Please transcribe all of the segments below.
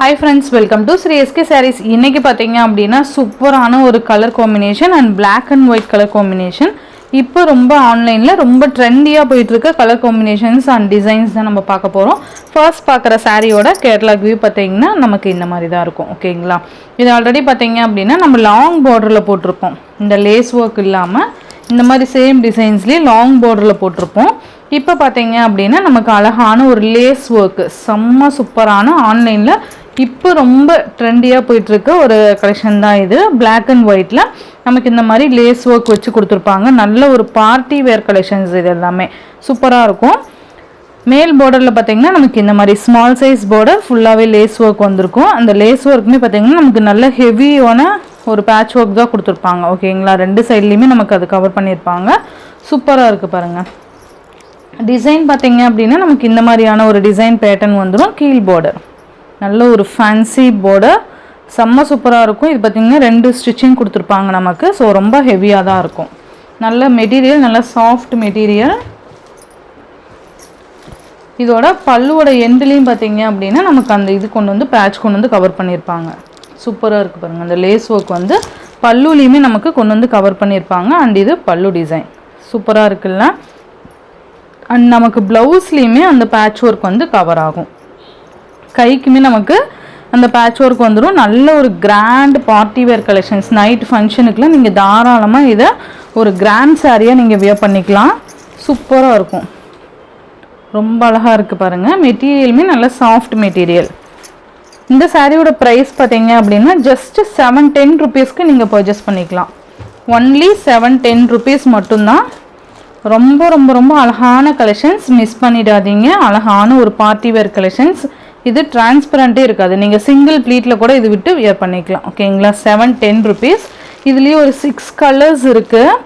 Hi friends, welcome to Sri SK Sarees. இன்னைக்கு பாத்தீங்க அப்படினா சூப்பரான ஒரு colour combination and black and white colour combination. இப்போ ரொம்ப ஆன்லைன்ல ரொம்ப ட்ரெண்டியா போயிட்டு இருக்க கலர் காம்பினேஷன்ஸ் and டிசைன்ஸ் தான் நம்ம பார்க்க போறோம். ஃபர்ஸ்ட் பார்க்குற சாரியோட கேட்டலாக் வியூ பாத்தீங்கன்னா நமக்கு இந்த மாதிரி தான் இருக்கும். ஓகேங்களா? இது ஆல்ரெடி பாத்தீங்க அப்படினா நம்ம லாங் பார்டர்ல போட்டுருப்போம். இந்த லேஸ் வர்க் இல்லாம இந்த மாதிரி சேம் டிசைன்ஸ்லயே லாங் பார்டர்ல போட்டுருப்போம். இப்போ பாத்தீங்க அப்படினா நமக்கு அழகான ஒரு லேஸ் வர்க் செம்ம சூப்பரான ஆன்லைன்ல இப்போ ரொம்ப ட்ரெண்டியாக போயிட்டுருக்க ஒரு கலெக்ஷன் தான் இது. பிளாக் அண்ட் ஒயிட்டில் நமக்கு இந்த மாதிரி லேஸ் ஒர்க் வச்சு கொடுத்துருப்பாங்க. நல்ல ஒரு பார்ட்டி வேர் கலெக்ஷன்ஸ் இது எல்லாமே சூப்பராக இருக்கும். மேல் பார்டரில் பார்த்தீங்கன்னா நமக்கு இந்த மாதிரி ஸ்மால் சைஸ் பார்டர் ஃபுல்லாகவே லேஸ் ஒர்க் வந்திருக்கும். அந்த லேஸ் ஒர்க்குமே பார்த்தீங்கன்னா நமக்கு நல்ல ஹெவியான ஒரு பேட்ச் ஒர்க் தான் கொடுத்துருப்பாங்க. ஓகேங்களா? ரெண்டு சைட்லேயுமே நமக்கு அது கவர் பண்ணியிருப்பாங்க. சூப்பராக இருக்குது பாருங்கள். டிசைன் பார்த்தீங்க அப்படின்னா நமக்கு இந்த மாதிரியான ஒரு டிசைன் பேட்டர்ன் வந்துடும். கீழ் பார்டர் நல்ல ஒரு ஃபேன்சி பார்டர் செம்ம சூப்பராக இருக்கும். இது பார்த்திங்கன்னா 2 ஸ்டிச்சிங் கொடுத்துருப்பாங்க நமக்கு. ஸோ ரொம்ப ஹெவியாக தான் இருக்கும். நல்ல மெட்டீரியல், நல்ல சாஃப்ட் மெட்டீரியல். இதோட பல்லுவோட எண்ட்லேயும் பார்த்தீங்க அப்படின்னா நமக்கு அந்த இது கொண்டு வந்து பேட்ச் கொண்டு வந்து கவர் பண்ணியிருப்பாங்க. சூப்பராக இருக்குது பாருங்கள். அந்த லேஸ் ஒர்க் வந்து பல்லுலேயுமே நமக்கு கொண்டு வந்து கவர் பண்ணியிருப்பாங்க. அண்ட் இது பல்லு டிசைன் சூப்பராக இருக்குல்ல. அண்ட் நமக்கு ப்ளவுஸ்லேயுமே அந்த பேட்ச் ஒர்க் வந்து கவர் ஆகும். கைக்குமே நமக்கு அந்த பேட்ச் ஒர்க் வந்துடும். நல்ல ஒரு grand party wear collections. Night ஃபங்க்ஷனுக்குலாம் நீங்கள் தாராளமாக இதை ஒரு கிராண்ட் சாரியாக நீங்கள் வியர் பண்ணிக்கலாம். சூப்பராக இருக்கும். ரொம்ப அழகாக இருக்குது பாருங்கள். மெட்டீரியலுமே நல்ல சாஃப்ட் மெட்டீரியல். இந்த சாரியோட ப்ரைஸ் பார்த்தீங்க அப்படின்னா ஜஸ்ட் 710 ருபீஸ்க்கு நீங்கள் பர்ச்சேஸ் பண்ணிக்கலாம். ஒன்லி 710 ருபீஸ் மட்டும்தான். ரொம்ப ரொம்ப ரொம்ப அழகான கலெக்ஷன்ஸ், மிஸ் பண்ணிடாதீங்க. அழகான ஒரு பார்ட்டி வேர் கலெக்ஷன்ஸ். இது டிரான்ஸ்பரண்ட்டே இருக்காது. நீங்கள் சிங்கிள் ப்ளீட்டில் கூட இது விட்டு வியர் பண்ணிக்கலாம். ஓகேங்களா? 710 ருபீஸ். இதுலேயே ஒரு 6 கலர்ஸ் இருக்குது.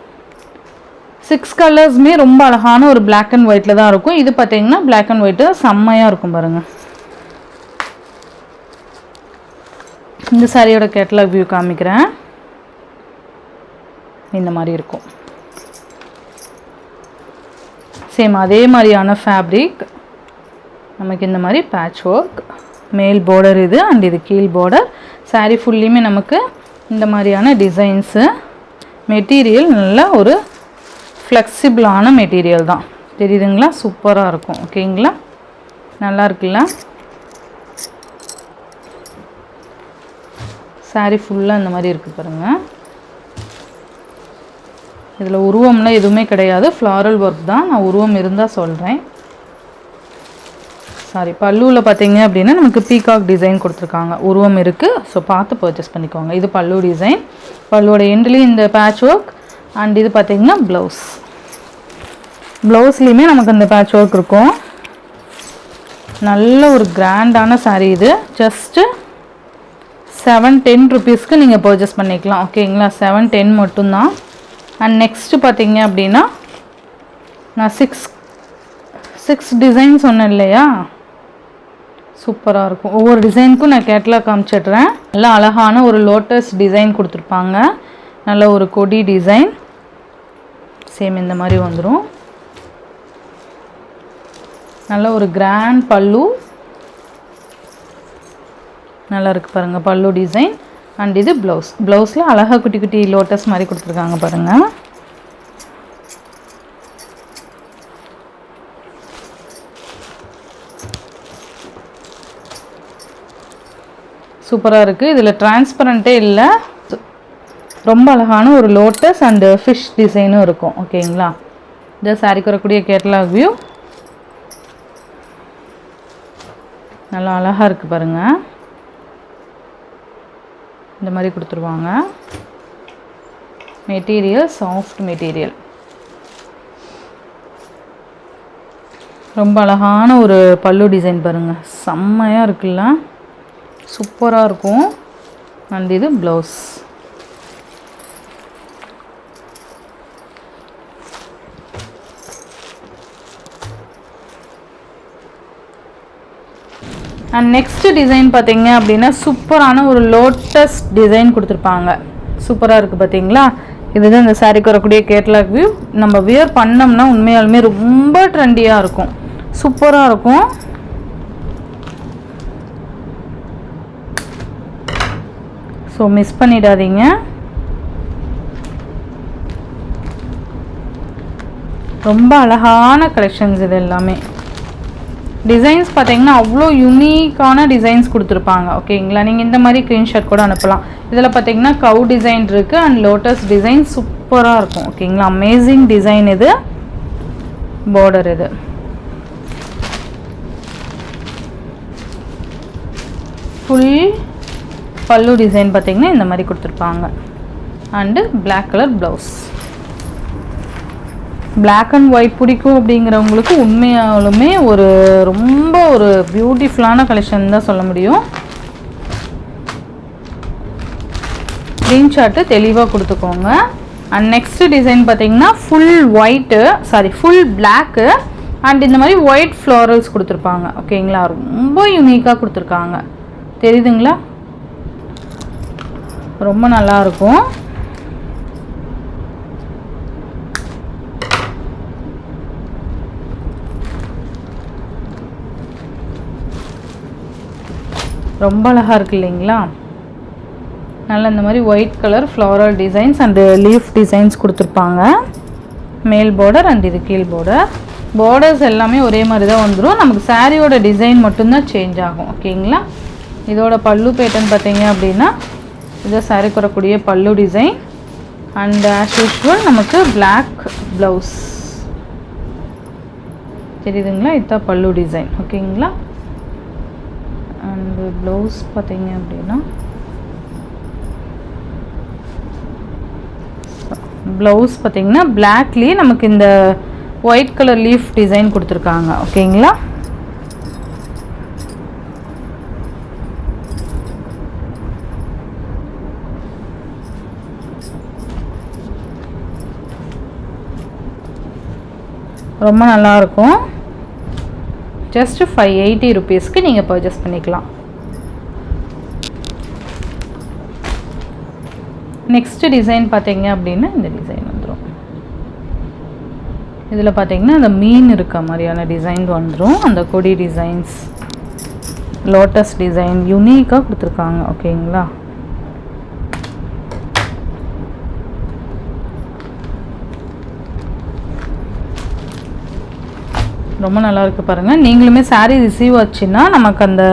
6 கலர்ஸுமே ரொம்ப அழகான ஒரு பிளாக் அண்ட் ஒயிட்டில் தான் இருக்கும். இது பார்த்தீங்கன்னா பிளாக் அண்ட் ஒயிட்டு செம்மையாக இருக்கும் பாருங்கள். இந்த சாரியோட கேட்டலாக் வியூ காமிக்கிறேன். இந்த மாதிரி இருக்கும். சேம் அதே மாதிரியான ஃபேப்ரிக். நமக்கு இந்த மாதிரி பேட்ச் ஒர்க். மேல் பார்டர் இது அண்ட் இது கீழ் பார்டர். சாரீ ஃபுல்லியுமே நமக்கு இந்த மாதிரியான டிசைன்ஸு. மெட்டீரியல் நல்ல ஒரு ஃப்ளெக்சிபிளான மெட்டீரியல் தான். தெரியுதுங்களா? சூப்பராக இருக்கும். ஓகேங்களா? நல்லா இருக்குல்ல? சாரீ ஃபுல்லாக இந்த மாதிரி இருக்குது பாருங்கள். இதில் உருவம்லாம் எதுவுமே கிடையாது. ஃப்ளாரல் ஒர்க் தான். நான் உருவம் இருந்தால் சொல்கிறேன். சாரி, பல்லுவில் பார்த்தீங்க அப்படின்னா நமக்கு பீகாக் டிசைன் கொடுத்துருக்காங்க. உருவம் இருக்குது. ஸோ பார்த்து பர்ச்சேஸ் பண்ணிக்கோங்க. இது பல்லு டிசைன். பல்லுவோட எண்ட்லேயும் இந்த பேட்ச் ஒர்க். அண்ட் இது பார்த்தீங்கன்னா ப்ளவுஸ். ப்ளவுஸ்லேயுமே நமக்கு அந்த பேட்ச் ஒர்க் இருக்கும். நல்ல ஒரு கிராண்டான சாரீ இது. ஜஸ்ட்டு 710 ருபீஸ்க்கு நீங்கள் பர்ச்சேஸ் பண்ணிக்கலாம். ஓகேங்களா? 710 மட்டும்தான். அண்ட் நெக்ஸ்ட்டு பார்த்தீங்க அப்படின்னா நான் 6 டிசைன் சொன்னேன் இல்லையா? சூப்பராக இருக்கும். ஒவ்வொரு டிசைனுக்கும் நான் கேட்டலாக் காமிச்சிடுறேன். நல்லா அழகான ஒரு லோட்டஸ் டிசைன் கொடுத்துருப்பாங்க. நல்ல ஒரு கொடி டிசைன். சேம் இந்த மாதிரி வந்துடும். நல்ல ஒரு கிராண்ட் பல்லு. நல்லா இருக்குது பாருங்கள் பல்லு டிசைன். அண்ட் இது ப்ளவுஸ். ப்ளவுஸில் அழகாக குட்டி குட்டி லோட்டஸ் மாதிரி கொடுத்துருக்காங்க பாருங்கள். சூப்பராக இருக்குது. இதில் டிரான்ஸ்பரண்ட்டே இல்லை. ரொம்ப அழகான ஒரு லோட்டஸ் அண்டு ஃபிஷ் டிசைனும் இருக்கும். ஓகேங்களா? இந்த சாரிக்கு வரக்கூடிய கேட்டலாக் வியூ நல்லா அழகாக இருக்குது பாருங்கள். இந்த மாதிரி கொடுத்துருவாங்க. Material soft material. ரொம்ப அழகான ஒரு பல்லு டிசைன் பாருங்கள். செம்மையாக இருக்குல்ல? சூப்பராக இருக்கும். அண்ட் இது ப்ளவுஸ். அண்ட் நெக்ஸ்ட் டிசைன் பார்த்தீங்க அப்படின்னா சூப்பரான ஒரு லோட்டஸ் டிசைன் கொடுத்துருப்பாங்க. சூப்பராக இருக்குது பார்த்தீங்களா? இதுதான் இந்த சாரிக்கு வரக்கூடிய கேட்டலாக் வியூ. நம்ம வியர் பண்ணோம்னா உண்மையாலுமே ரொம்ப ட்ரெண்டியாக இருக்கும். சூப்பராக இருக்கும். ஸோ மிஸ் பண்ணிடாதீங்க. ரொம்ப அழகான கலெக்ஷன்ஸ் இது எல்லாமே. டிசைன்ஸ் பார்த்தீங்கன்னா அவ்வளோ யூனிக்கான டிசைன்ஸ் கொடுத்துருப்பாங்க. ஓகேங்களா, நீங்கள் இந்த மாதிரி ஸ்க்ரீன்ஷாட் கூட அனுப்பலாம். இதில் பார்த்தீங்கன்னா கவ் டிசைன் இருக்குது அண்ட் லோட்டஸ் டிசைன் சூப்பராக இருக்கும். ஓகேங்களா, அமேசிங் டிசைன் இது. பார்டர் இது ஃபுல் பல்லு டிசைன் பார்த்தீங்கன்னா இந்த மாதிரி கொடுத்துருப்பாங்க. And black colour blouse. Black and white பிடிக்கும் அப்படிங்கிறவங்களுக்கு உண்மையாலுமே ரொம்ப ஒரு பியூட்டிஃபுல்லான கலெக்ஷன் தான் சொல்ல முடியும். ஸ்க்ரீன்ஷாட்டு தெளிவாக கொடுத்துக்கோங்க. அண்ட் நெக்ஸ்ட் டிசைன் பார்த்தீங்கன்னா ஃபுல் பிளாக்கு அண்ட் இந்த மாதிரி ஒயிட் ஃப்ளாரல்ஸ் கொடுத்துருப்பாங்க. ஓகேங்களா, ரொம்ப யூனிக்காக கொடுத்துருக்காங்க. தெரியுதுங்களா, ரொம்ப நல்லாயிருக்கும். ரொம்ப அழகாக இருக்குது இல்லைங்களா. நல்லா இந்த மாதிரி white colour floral designs and leaf designs கொடுத்துருப்பாங்க. மேல் பார்டர் அண்ட் இது கீழ் பார்டர். பார்டர்ஸ் எல்லாமே ஒரே மாதிரி தான் வந்துடும். நமக்கு சாரியோட டிசைன் மட்டும்தான் சேஞ்ச் ஆகும். ஓகேங்களா, இதோட பல்லு பேட்டர்ன் பார்த்தீங்க அப்படின்னா இதை சாரிக்கு வரக்கூடிய பல்லு டிசைன் அண்ட் ஆஸ் யூஷுவல் நமக்கு பிளாக் ப்ளவுஸ். தெரியுதுங்களா, இதுதான் பல்லு டிசைன். ஓகேங்களா, அண்டு ப்ளவுஸ் பார்த்தீங்க அப்படின்னா ப்ளவுஸ் பார்த்தீங்கன்னா பிளாக்லேயே நமக்கு இந்த ஒயிட் கலர் லீஃப் டிசைன் கொடுத்துருக்காங்க. ஓகேங்களா, ரொம்ப நல்லாயிருக்கும். ஜஸ்ட் 580 ருபீஸ்க்கு நீங்கள் பர்ச்சேஸ் பண்ணிக்கலாம். நெக்ஸ்ட் டிசைன் பார்த்தீங்க அப்படின்னா இந்த டிசைன் வந்துடும். இதில் பார்த்தீங்கன்னா அந்த மீன் இருக்க மாதிரியான டிசைன் வந்துடும். அந்த கொடி டிசைன்ஸ், லோட்டஸ் டிசைன் யூனிக்காக கொடுத்துருக்காங்க. ஓகேங்களா, ரொம்ப நல்லா இருக்குது பாருங்கள். நீங்களுமே சாரீ ரிசீவ் ஆச்சுன்னா நமக்கு அந்த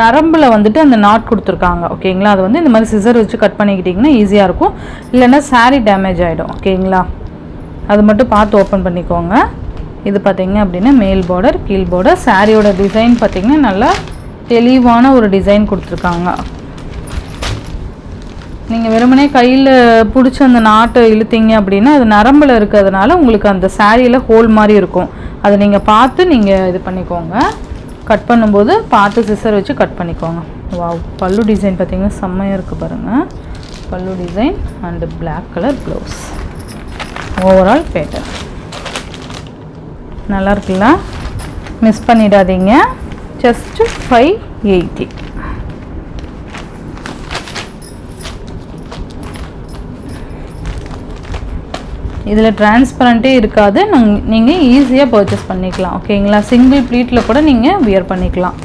நரம்பில் வந்துட்டு அந்த நாட் கொடுத்துருக்காங்க. ஓகேங்களா, அது வந்து இந்த மாதிரி சிசர் வச்சு கட் பண்ணிக்கிட்டிங்கன்னா ஈஸியாக இருக்கும். இல்லைன்னா சாரீ டேமேஜ் ஆகிடும். ஓகேங்களா, அது மட்டும் பார்த்து ஓப்பன் பண்ணிக்கோங்க. இது பார்த்தீங்க அப்படின்னா மேல் பார்டர் கீழ் பார்டர். சாரியோட டிசைன் பார்த்தீங்கன்னா நல்லா தெளிவான ஒரு டிசைன் கொடுத்துருக்காங்க. நீங்கள் வெறுமனே கையில் பிடிச்சி அந்த நாட்டை இழுத்தீங்க அப்படின்னா அது நரம்பில் இருக்கிறதுனால உங்களுக்கு அந்த சாரியில் ஹோல் மாதிரி இருக்கும். அதை நீங்கள் பார்த்து நீங்கள் இது பண்ணிக்கோங்க. கட் பண்ணும்போது பார்த்து சிசர் வச்சு கட் பண்ணிக்கோங்க. வாவ், பல்லு டிசைன் பார்த்தீங்கன்னா செம்மையாக இருக்குது பாருங்கள். Pallu design and black colour blouse. Overall pattern நல்லா இருக்குல்ல, மிஸ் பண்ணிடாதீங்க. ஜஸ்ட்டு 580. இதில் டிரான்ஸ்பரண்ட்டே இருக்காது. நீங்கள் ஈஸியாக பர்ச்சேஸ் பண்ணிக்கலாம். ஓகேங்களா, சிங்கிள் ப்ளீட்டில் கூட நீங்கள் வியர் பண்ணிக்கலாம்.